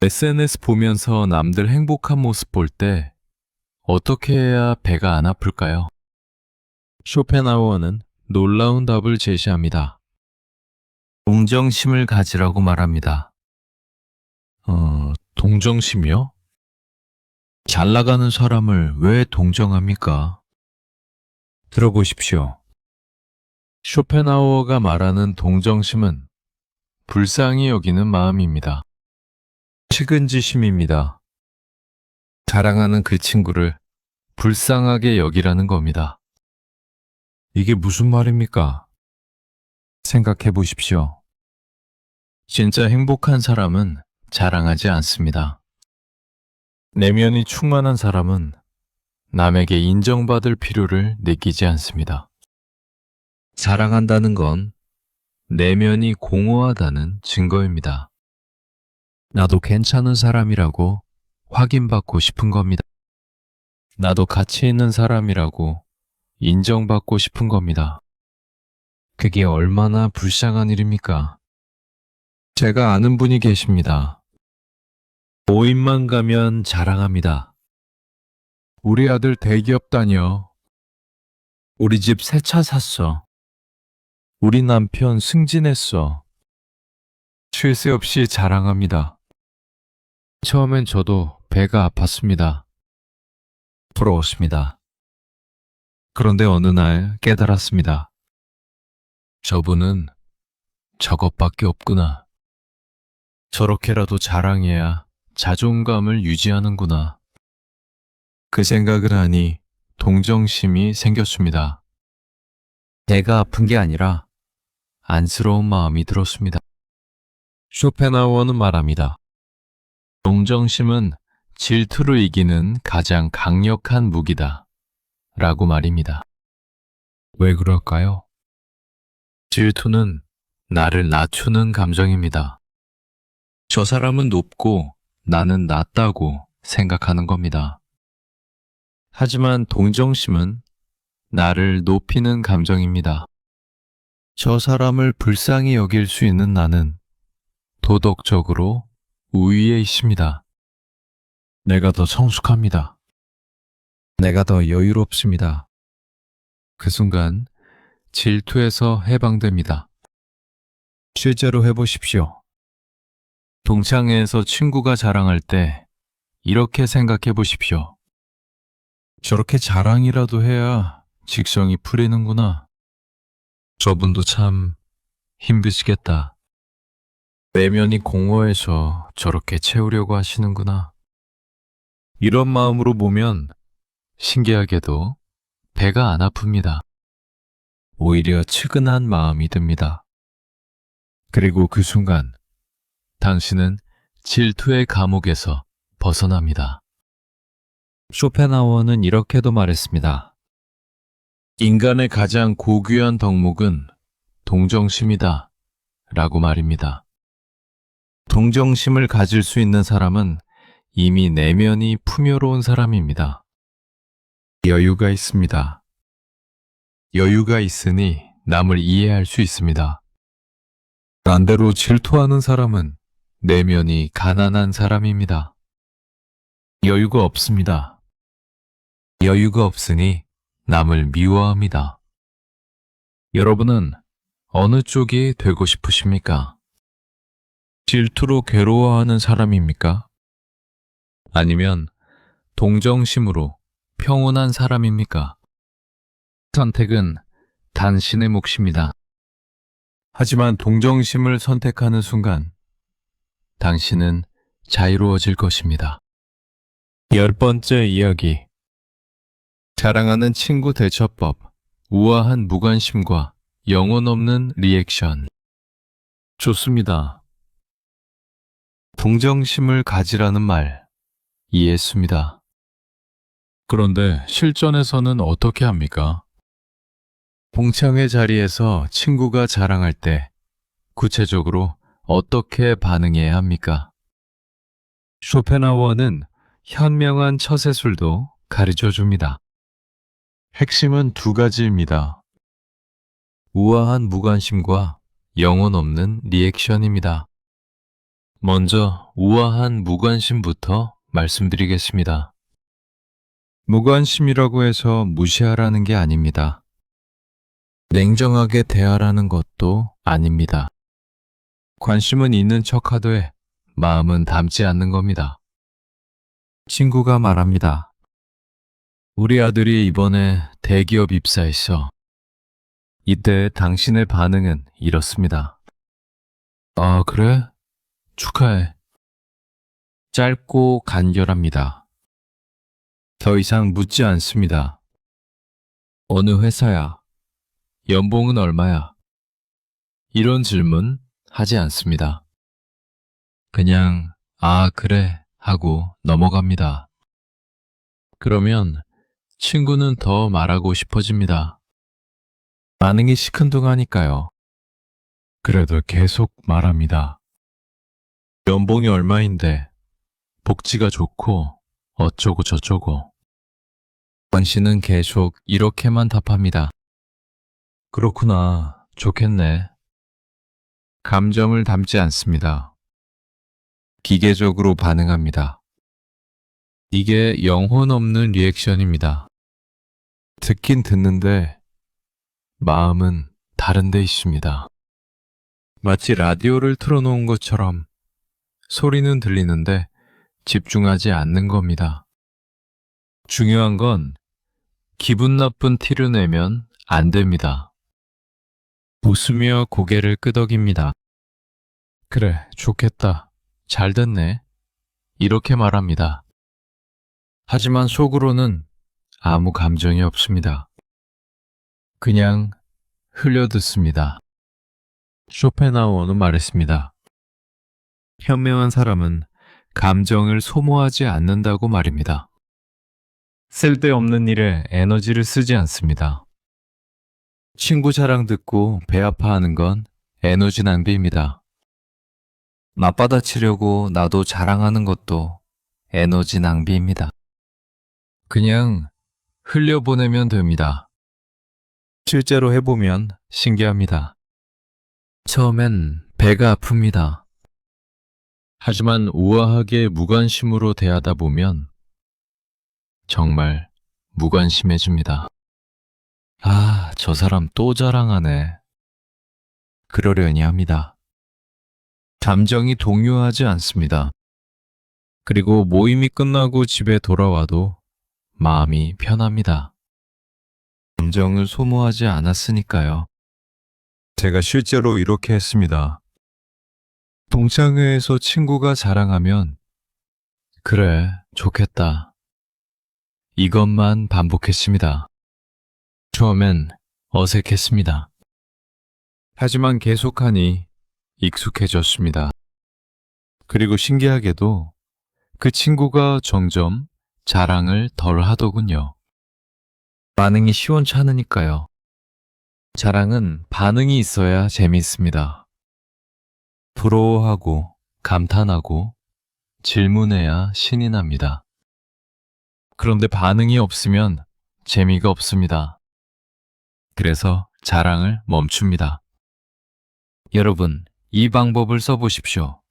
SNS 보면서 남들 행복한 모습 볼 때 어떻게 해야 배가 안 아플까요? 쇼펜하우어는 놀라운 답을 제시합니다. 동정심을 가지라고 말합니다. 동정심이요? 잘 나가는 사람을 왜 동정합니까? 들어보십시오. 쇼펜하우어가 말하는 동정심은 불쌍히 여기는 마음입니다. 측은지심입니다. 자랑하는 그 친구를 불쌍하게 여기라는 겁니다. 이게 무슨 말입니까? 생각해 보십시오. 진짜 행복한 사람은 자랑하지 않습니다. 내면이 충만한 사람은 남에게 인정받을 필요를 느끼지 않습니다. 자랑한다는 건 내면이 공허하다는 증거입니다. 나도 괜찮은 사람이라고 확인받고 싶은 겁니다. 나도 가치 있는 사람이라고 인정받고 싶은 겁니다. 그게 얼마나 불쌍한 일입니까? 제가 아는 분이 계십니다. 모임만 가면 자랑합니다. 우리 아들 대기업 다녀. 우리 집 새 차 샀어. 우리 남편 승진했어. 쉴 새 없이 자랑합니다. 처음엔 저도 배가 아팠습니다. 부러웠습니다. 그런데 어느 날 깨달았습니다. 저분은 저것밖에 없구나. 저렇게라도 자랑해야 자존감을 유지하는구나. 그 생각을 하니 동정심이 생겼습니다. 배가 아픈 게 아니라 안쓰러운 마음이 들었습니다. 쇼펜하우어는 말합니다. 동정심은 질투를 이기는 가장 강력한 무기다. 라고 말입니다. 왜 그럴까요? 질투는 나를 낮추는 감정입니다. 저 사람은 높고 나는 낮다고 생각하는 겁니다. 하지만 동정심은 나를 높이는 감정입니다. 저 사람을 불쌍히 여길 수 있는 나는 도덕적으로 우위에 있습니다. 내가 더 성숙합니다. 내가 더 여유롭습니다. 그 순간 질투에서 해방됩니다. 실제로 해보십시오. 동창회에서 친구가 자랑할 때 이렇게 생각해 보십시오. 저렇게 자랑이라도 해야 직성이 풀리는구나. 저분도 참 힘드시겠다. 내면이 공허해서 저렇게 채우려고 하시는구나. 이런 마음으로 보면 신기하게도 배가 안 아픕니다. 오히려 측은한 마음이 듭니다. 그리고 그 순간 당신은 질투의 감옥에서 벗어납니다. 쇼펜하우어는 이렇게도 말했습니다. 인간의 가장 고귀한 덕목은 동정심이다. 라고 말입니다. 동정심을 가질 수 있는 사람은 이미 내면이 풍요로운 사람입니다. 여유가 있습니다. 여유가 있으니 남을 이해할 수 있습니다. 반대로 질투하는 사람은 내면이 가난한 사람입니다. 여유가 없습니다. 여유가 없으니 남을 미워합니다. 여러분은 어느 쪽이 되고 싶으십니까? 질투로 괴로워하는 사람입니까? 아니면 동정심으로 평온한 사람입니까? 선택은 당신의 몫입니다. 하지만 동정심을 선택하는 순간 당신은 자유로워질 것입니다. 10번째 이야기. 자랑하는 친구 대처법. 우아한 무관심과 영혼 없는 리액션. 좋습니다. 동정심을 가지라는 말 이해했습니다. 그런데 실전에서는 어떻게 합니까? 동창회 자리에서 친구가 자랑할 때 구체적으로 어떻게 반응해야 합니까? 쇼펜하우어는 현명한 처세술도 가르쳐 줍니다. 핵심은 두 가지입니다. 우아한 무관심과 영혼 없는 리액션입니다. 먼저 우아한 무관심부터 말씀드리겠습니다. 무관심이라고 해서 무시하라는 게 아닙니다. 냉정하게 대하라는 것도 아닙니다. 관심은 있는 척하되 마음은 담지 않는 겁니다. 친구가 말합니다. 우리 아들이 이번에 대기업 입사했어. 이때 당신의 반응은 이렇습니다. 아, 그래? 축하해. 짧고 간결합니다. 더 이상 묻지 않습니다. 어느 회사야? 연봉은 얼마야? 이런 질문 하지 않습니다. 그냥 아, 그래 하고 넘어갑니다. 그러면 친구는 더 말하고 싶어집니다. 반응이 시큰둥하니까요. 그래도 계속 말합니다. 연봉이 얼마인데 복지가 좋고 어쩌고 저쩌고. 권 씨는 계속 이렇게만 답합니다. 그렇구나. 좋겠네. 감정을 담지 않습니다. 기계적으로 반응합니다. 이게 영혼 없는 리액션입니다. 듣긴 듣는데 마음은 다른 데 있습니다. 마치 라디오를 틀어놓은 것처럼 소리는 들리는데 집중하지 않는 겁니다. 중요한 건 기분 나쁜 티를 내면 안 됩니다. 웃으며 고개를 끄덕입니다. 그래, 좋겠다. 잘 됐네. 이렇게 말합니다. 하지만 속으로는 아무 감정이 없습니다. 그냥 흘려듣습니다. 쇼펜하우어는 말했습니다. 현명한 사람은 감정을 소모하지 않는다고 말입니다. 쓸데없는 일에 에너지를 쓰지 않습니다. 친구 자랑 듣고 배 아파하는 건 에너지 낭비입니다. 맞받아치려고 나도 자랑하는 것도 에너지 낭비입니다. 그냥 흘려보내면 됩니다. 실제로 해보면 신기합니다. 처음엔 배가 아픕니다. 하지만 우아하게 무관심으로 대하다 보면 정말 무관심해집니다. 아, 저 사람 또 자랑하네. 그러려니 합니다. 감정이 동요하지 않습니다. 그리고 모임이 끝나고 집에 돌아와도 마음이 편합니다. 감정을 소모하지 않았으니까요. 제가 실제로 이렇게 했습니다. 동창회에서 친구가 자랑하면 그래, 좋겠다. 이것만 반복했습니다. 처음엔 어색했습니다. 하지만 계속하니 익숙해졌습니다. 그리고 신기하게도 그 친구가 점점 자랑을 덜 하더군요. 반응이 시원찮으니까요. 자랑은 반응이 있어야 재미있습니다. 부러워하고 감탄하고 질문해야 신이 납니다. 그런데 반응이 없으면 재미가 없습니다. 그래서 자랑을 멈춥니다. 여러분, 이 방법을 써보십시오.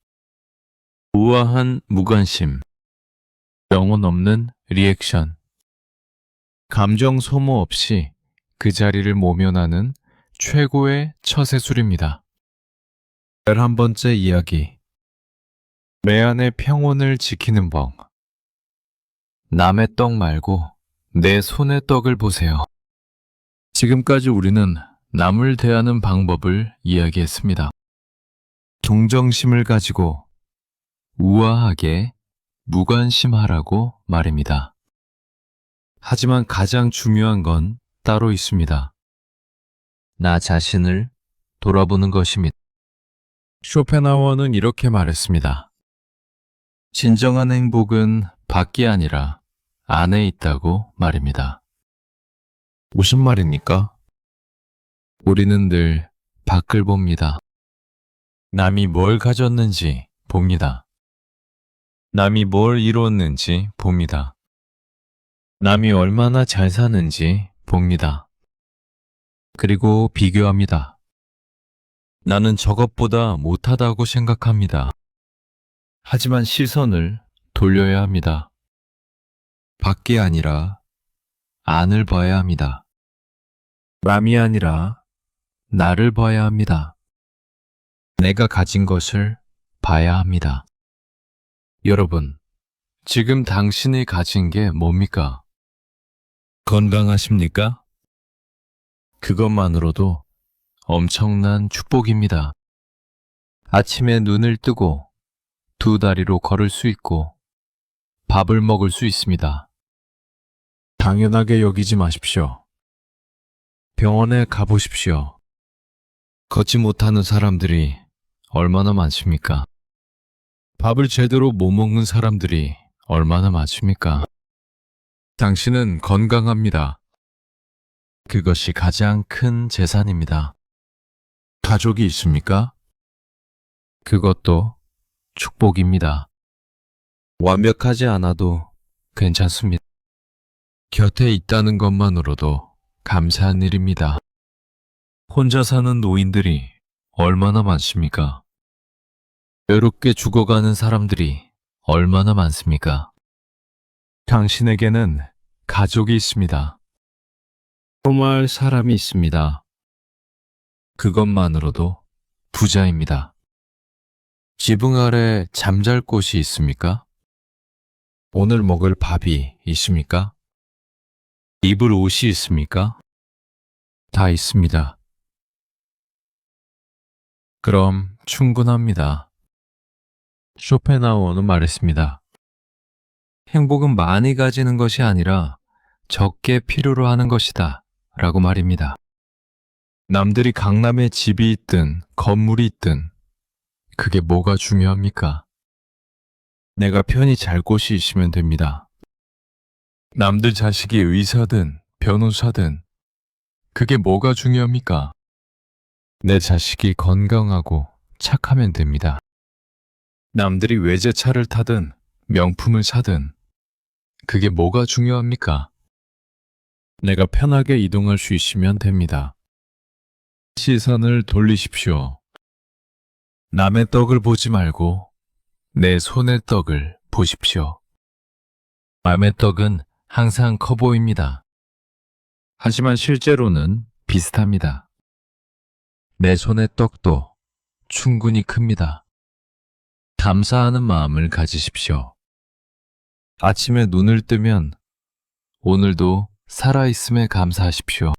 우아한 무관심, 영혼 없는 리액션, 감정 소모 없이 그 자리를 모면하는 최고의 처세술입니다. 11번째 이야기. 내 안의 평온을 지키는 법. 남의 떡 말고 내 손의 떡을 보세요. 지금까지 우리는 남을 대하는 방법을 이야기했습니다. 동정심을 가지고 우아하게 무관심하라고 말입니다. 하지만 가장 중요한 건 따로 있습니다. 나 자신을 돌아보는 것입니다. 쇼펜하우어는 이렇게 말했습니다. 진정한 행복은 밖이 아니라 안에 있다고 말입니다. 무슨 말입니까? 우리는 늘 밖을 봅니다. 남이 뭘 가졌는지 봅니다. 남이 뭘 이루었는지 봅니다. 남이 얼마나 잘 사는지 봅니다. 그리고 비교합니다. 나는 저것보다 못하다고 생각합니다. 하지만 시선을 돌려야 합니다. 밖이 아니라 안을 봐야 합니다. 남이 아니라 나를 봐야 합니다. 내가 가진 것을 봐야 합니다. 여러분, 지금 당신이 가진 게 뭡니까? 건강하십니까? 그것만으로도 엄청난 축복입니다. 아침에 눈을 뜨고 두 다리로 걸을 수 있고 밥을 먹을 수 있습니다. 당연하게 여기지 마십시오. 병원에 가보십시오. 걷지 못하는 사람들이 얼마나 많습니까? 밥을 제대로 못 먹는 사람들이 얼마나 많습니까? 당신은 건강합니다. 그것이 가장 큰 재산입니다. 가족이 있습니까? 그것도 축복입니다. 완벽하지 않아도 괜찮습니다. 곁에 있다는 것만으로도 감사한 일입니다. 혼자 사는 노인들이 얼마나 많습니까? 외롭게 죽어가는 사람들이 얼마나 많습니까? 당신에게는 가족이 있습니다. 정말 사람이 있습니다. 그것만으로도 부자입니다. 지붕 아래 잠잘 곳이 있습니까? 오늘 먹을 밥이 있습니까? 입을 옷이 있습니까? 다 있습니다. 그럼 충분합니다. 쇼펜하우어는 말했습니다. 행복은 많이 가지는 것이 아니라 적게 필요로 하는 것이다 라고 말입니다. 남들이 강남에 집이 있든 건물이 있든 그게 뭐가 중요합니까? 내가 편히 잘 곳이 있으면 됩니다. 남들 자식이 의사든 변호사든 그게 뭐가 중요합니까? 내 자식이 건강하고 착하면 됩니다. 남들이 외제차를 타든 명품을 사든 그게 뭐가 중요합니까? 내가 편하게 이동할 수 있으면 됩니다. 시선을 돌리십시오. 남의 떡을 보지 말고 내 손의 떡을 보십시오. 남의 떡은 항상 커 보입니다. 하지만 실제로는 비슷합니다. 내 손의 떡도 충분히 큽니다. 감사하는 마음을 가지십시오. 아침에 눈을 뜨면 오늘도 살아있음에 감사하십시오.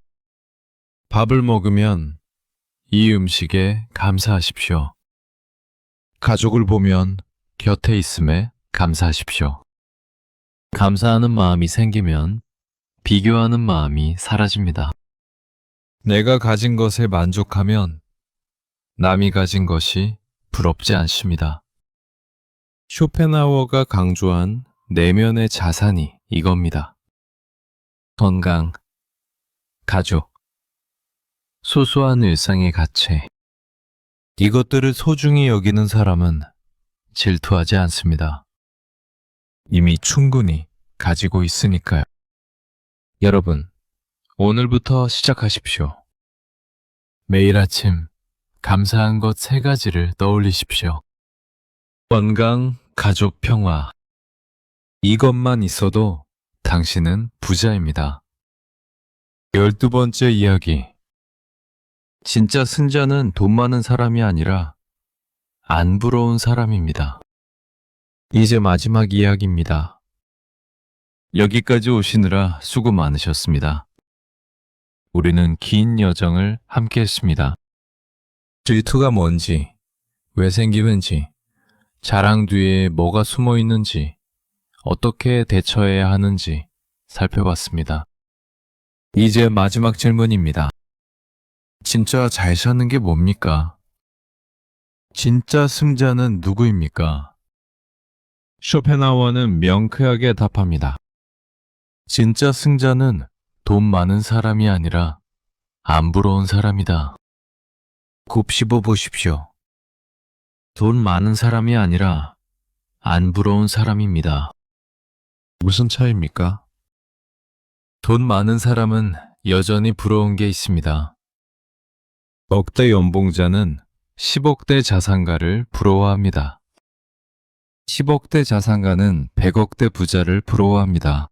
밥을 먹으면 이 음식에 감사하십시오. 가족을 보면 곁에 있음에 감사하십시오. 감사하는 마음이 생기면 비교하는 마음이 사라집니다. 내가 가진 것에 만족하면 남이 가진 것이 부럽지 않습니다. 쇼펜하우어가 강조한 내면의 자산이 이겁니다. 건강, 가족, 소소한 일상의 가치. 이것들을 소중히 여기는 사람은 질투하지 않습니다. 이미 충분히 가지고 있으니까요. 여러분, 오늘부터 시작하십시오. 매일 아침 감사한 것 3가지를 떠올리십시오. 건강, 가족 평화. 이것만 있어도 당신은 부자입니다. 12번째 이야기. 진짜 승자는 돈 많은 사람이 아니라 안 부러운 사람입니다. 이제 마지막 이야기입니다. 여기까지 오시느라 수고 많으셨습니다. 우리는 긴 여정을 함께 했습니다. 질투가 뭔지, 왜 생기는지, 자랑 뒤에 뭐가 숨어 있는지, 어떻게 대처해야 하는지 살펴봤습니다. 이제 마지막 질문입니다. 진짜 잘 사는 게 뭡니까? 진짜 승자는 누구입니까? 쇼펜하우어는 명쾌하게 답합니다. 진짜 승자는 돈 많은 사람이 아니라 안 부러운 사람이다. 곱씹어 보십시오. 돈 많은 사람이 아니라 안 부러운 사람입니다. 무슨 차이입니까? 돈 많은 사람은 여전히 부러운 게 있습니다. 억대 연봉자는 10억대 자산가를 부러워합니다. 10억대 자산가는 100억대 부자를 부러워합니다.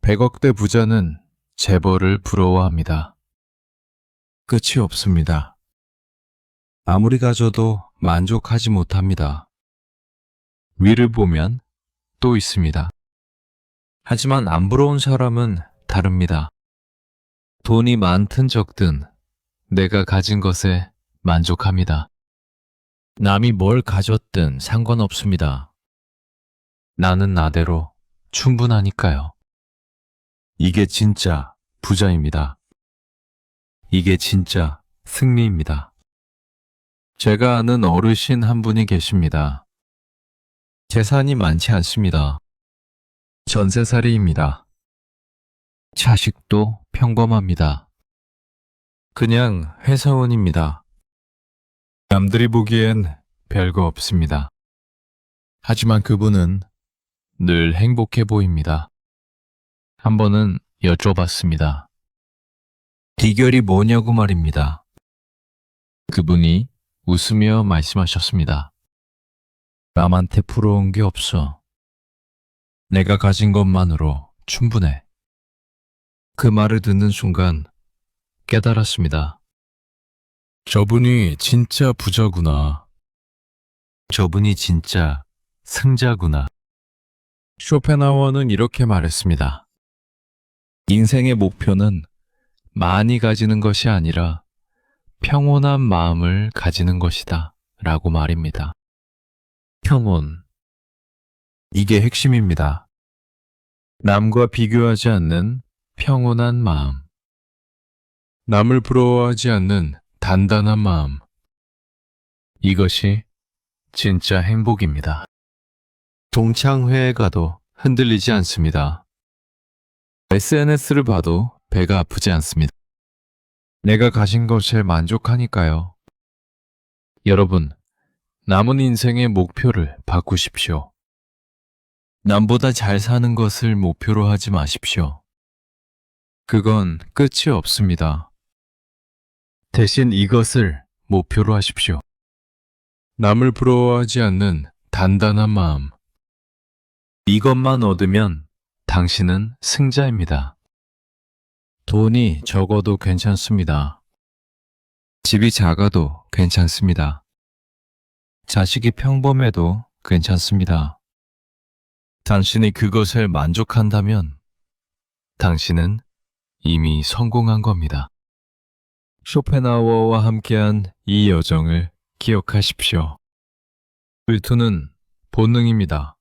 100억대 부자는 재벌을 부러워합니다. 끝이 없습니다. 아무리 가져도 만족하지 못합니다. 위를 보면 또 있습니다. 하지만 안 부러운 사람은 다릅니다. 돈이 많든 적든 내가 가진 것에 만족합니다. 남이 뭘 가졌든 상관없습니다. 나는 나대로 충분하니까요. 이게 진짜 부자입니다. 이게 진짜 승리입니다. 제가 아는 어르신 한 분이 계십니다. 재산이 많지 않습니다. 전세살이입니다. 자식도 평범합니다. 그냥 회사원입니다. 남들이 보기엔 별거 없습니다. 하지만 그분은 늘 행복해 보입니다. 한 번은 여쭤봤습니다. 비결이 뭐냐고 말입니다. 그분이 웃으며 말씀하셨습니다. 남한테 부러운 게 없어. 내가 가진 것만으로 충분해. 그 말을 듣는 순간 깨달았습니다. 저분이 진짜 부자구나. 저분이 진짜 승자구나. 쇼펜하우어는 이렇게 말했습니다. 인생의 목표는 많이 가지는 것이 아니라 평온한 마음을 가지는 것이다 라고 말입니다. 평온. 이게 핵심입니다. 남과 비교하지 않는 평온한 마음. 남을 부러워하지 않는 단단한 마음. 이것이 진짜 행복입니다. 동창회에 가도 흔들리지 않습니다. SNS를 봐도 배가 아프지 않습니다. 내가 가진 것에 만족하니까요. 여러분, 남은 인생의 목표를 바꾸십시오. 남보다 잘 사는 것을 목표로 하지 마십시오. 그건 끝이 없습니다. 대신 이것을 목표로 하십시오. 남을 부러워하지 않는 단단한 마음. 이것만 얻으면 당신은 승자입니다. 돈이 적어도 괜찮습니다. 집이 작아도 괜찮습니다. 자식이 평범해도 괜찮습니다. 당신이 그것을 만족한다면 당신은 이미 성공한 겁니다. 쇼펜하우어와 함께한 이 여정을 기억하십시오. 질투는 본능입니다.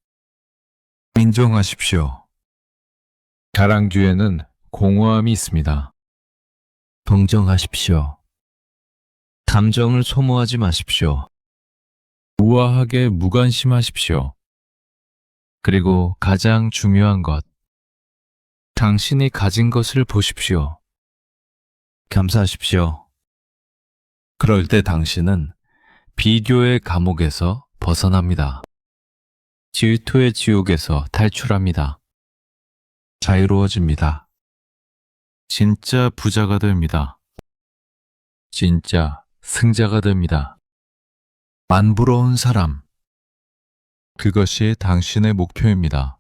인정하십시오. 자랑 뒤에는 공허함이 있습니다. 동정하십시오. 감정을 소모하지 마십시오. 우아하게 무관심하십시오. 그리고 가장 중요한 것, 당신이 가진 것을 보십시오. 감사하십시오. 그럴 때 당신은 비교의 감옥에서 벗어납니다. 질투의 지옥에서 탈출합니다. 자유로워집니다. 진짜 부자가 됩니다. 진짜 승자가 됩니다. 안 부러운 사람. 그것이 당신의 목표입니다.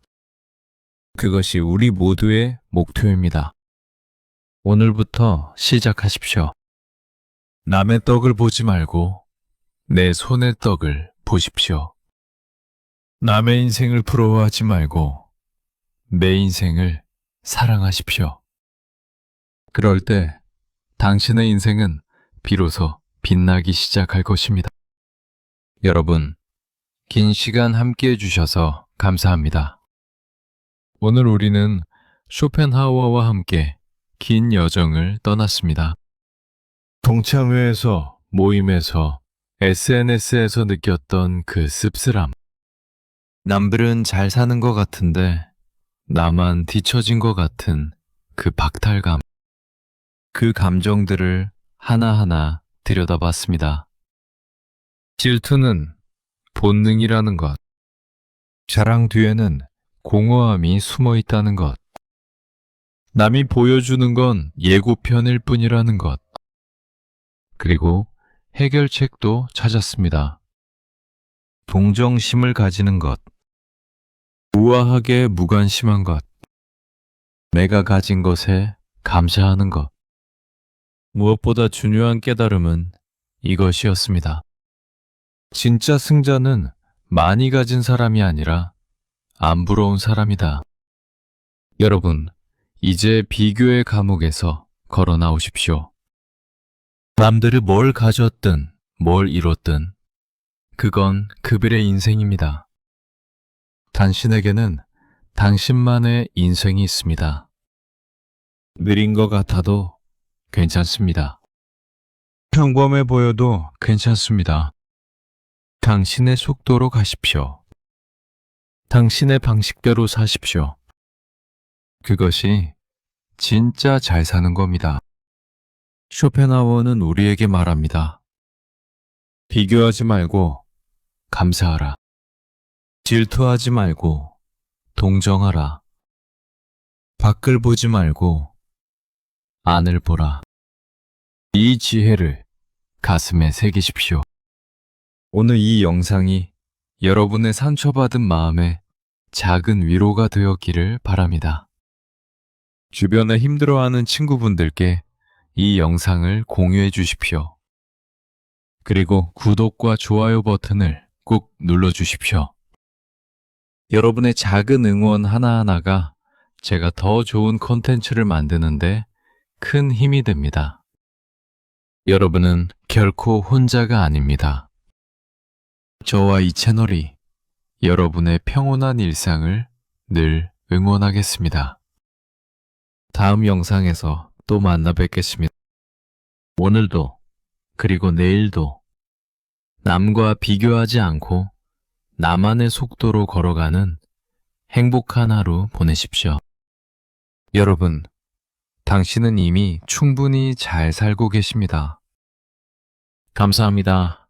그것이 우리 모두의 목표입니다. 오늘부터 시작하십시오. 남의 떡을 보지 말고 내 손의 떡을 보십시오. 남의 인생을 부러워하지 말고 내 인생을 사랑하십시오. 그럴 때 당신의 인생은 비로소 빛나기 시작할 것입니다. 여러분, 긴 시간 함께 해주셔서 감사합니다. 오늘 우리는 쇼펜하우어와 함께 긴 여정을 떠났습니다. 동창회에서, 모임에서, SNS에서 느꼈던 그 씁쓸함. 남들은 잘 사는 것 같은데 나만 뒤처진 것 같은 그 박탈감. 그 감정들을 하나하나 들여다봤습니다. 질투는 본능이라는 것. 자랑 뒤에는 공허함이 숨어 있다는 것. 남이 보여주는 건 예고편일 뿐이라는 것. 그리고 해결책도 찾았습니다. 동정심을 가지는 것. 우아하게 무관심한 것. 내가 가진 것에 감사하는 것. 무엇보다 중요한 깨달음은 이것이었습니다. 진짜 승자는 많이 가진 사람이 아니라 안 부러운 사람이다. 여러분, 이제 비교의 감옥에서 걸어 나오십시오. 남들이 뭘 가졌든 뭘 이뤘든 그건 그들의 인생입니다. 당신에게는 당신만의 인생이 있습니다. 느린 것 같아도 괜찮습니다. 평범해 보여도 괜찮습니다. 당신의 속도로 가십시오. 당신의 방식대로 사십시오. 그것이 진짜 잘 사는 겁니다. 쇼펜하우어는 우리에게 말합니다. 비교하지 말고 감사하라. 질투하지 말고 동정하라. 밖을 보지 말고 안을 보라. 이 지혜를 가슴에 새기십시오. 오늘 이 영상이 여러분의 상처받은 마음에 작은 위로가 되었기를 바랍니다. 주변에 힘들어하는 친구분들께 이 영상을 공유해 주십시오. 그리고 구독과 좋아요 버튼을 꼭 눌러주십시오. 여러분의 작은 응원 하나하나가 제가 더 좋은 콘텐츠를 만드는데 큰 힘이 됩니다. 여러분은 결코 혼자가 아닙니다. 저와 이 채널이 여러분의 평온한 일상을 늘 응원하겠습니다. 다음 영상에서 또 만나 뵙겠습니다. 오늘도 그리고 내일도 남과 비교하지 않고 나만의 속도로 걸어가는 행복한 하루 보내십시오. 여러분, 당신은 이미 충분히 잘 살고 계십니다. 감사합니다.